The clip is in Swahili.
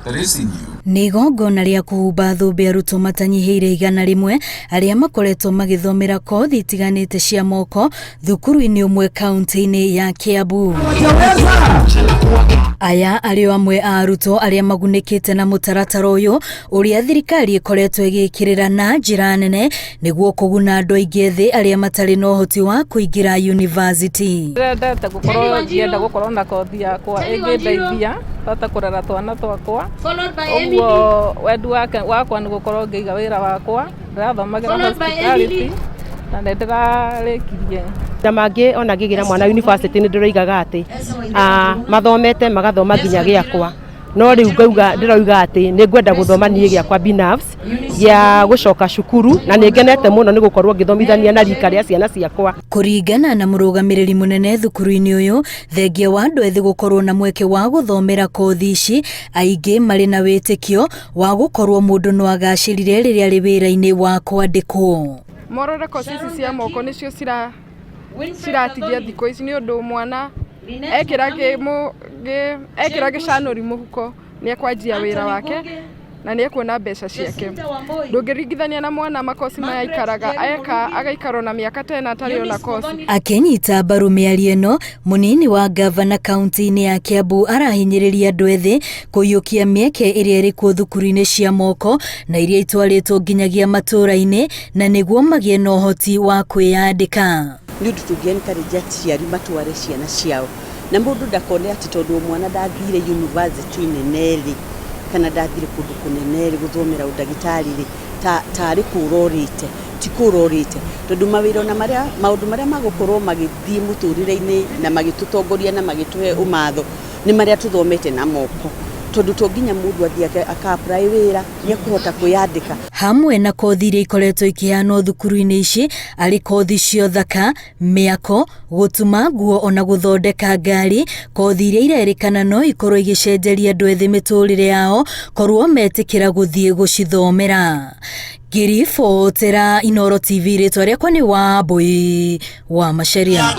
that is in you. Nĩ igongona rĩa kũhumba thũmbĩ arutwo matanyihĩire 100 arĩa makoretwo magĩthomera kothi itiganĩte cia moko thukuru-inĩ ũmwe kaunti-inĩ ya Kiambu. Aya arĩ amwe a arutwo arĩa magunĩkĩte na mũtaratara ũyũ ũrĩa thirikari ĩkoretwo ĩgĩkĩrĩra na njĩra nene nĩguo kũguna andũ aingĩ ethĩ arĩa matarĩ na ũhoti wa kũingĩra yunivasĩtĩ. Ndĩrenda gũkorwo na kothi yakwa ĩngĩndeithia bata kũrera twana twakwa. Ũguo wendi wakwa nĩ gũkorwo ngĩiga wĩra wakwa, ndĩrathomagĩra hospitality na nĩndĩrarĩkirie. Mangĩ ona ngĩgĩra mwana yunivasĩtĩ nĩ ndĩroigaga atĩ mathomete magathoma nginya gĩakwa, no rĩu ndĩroiga atĩ nĩ ngwenda gũthoma niĩ gĩakwa binafsi gĩa gũcoka cukuru, na nĩ ngenete mũno nĩ gũkorwo ngĩthomithania na rika rĩa ciana ciakwa. Kũringana na mũrũgamĩrĩri mũnene thukuru-inĩ ũyũ, thengia wa andũ ethĩ gũkorwo na mweke wa gũthomera kothi ici, aingĩ marĩ na wĩtĩkio wa gũkorwo mũndũ no agacĩrire rĩrĩa arĩ wĩra-inĩ wa kwandĩkwo. Morore kothi ici cia moko nĩcio ciratigia thikũ ici nĩ ũndũ mwana ekĩra gĩcanũri mũhuko nĩ ekwanjia wĩra wake na nĩ ekuona mbeca ciake. Ndũngĩringithania na mwana makosi maya aikaraga agaikaro na mĩaka 10 atarĩ ona kosi. Akĩnyita mbaru mĩario ĩno, mũnini wa gavana kaunti-inĩ ya Kiambu arahinyĩrĩria andũ ethĩ kũiyũkia mĩeke ĩrĩa ĩrĩ kuo thukuru-inĩ cia moko na iria itwarĩtwo nginyagia matũũra-inĩ na nĩguo magĩe na ũhoti wa kwĩyandĩka. Nĩ ũndũ tũngĩencourage aciari matware ciana ciao, na mũndũ ndakone atĩ tondũ mwana ndathire yunivasĩtĩ nene-rĩ kana ndathire kũndũ kũnene-rĩ gũthomera ũndagĩtarĩ-rĩ tarĩ kũrorĩte, ti kũrorĩte, tondũ mawĩra na maũndũ marĩa magũkorwo magĩthiĩ mũtũrĩre-inĩ na magĩtũtongoria na magĩtũhe ũmatho nĩ marĩa tũthomete na moko, tondũ to nginya mũndũ athiĩ aka-apply wĩra nĩekũhota kwĩyandĩka. Hamwe na kothi iria ikoretwo ikiheanwo thukuru-inĩ ici arĩ kothi cia ũthaka, mĩako, gũtuma nguo ona gũthondeka ngari, kothi iria irerĩkana no ikorwo igĩcenjeria andũ ethĩ mĩtũrĩre yao korwo metĩkĩra gũthiĩ gũcithomera. Ngĩribotera Inooro TV, rĩtwa rĩakwa nĩ Wambui wa Macharia.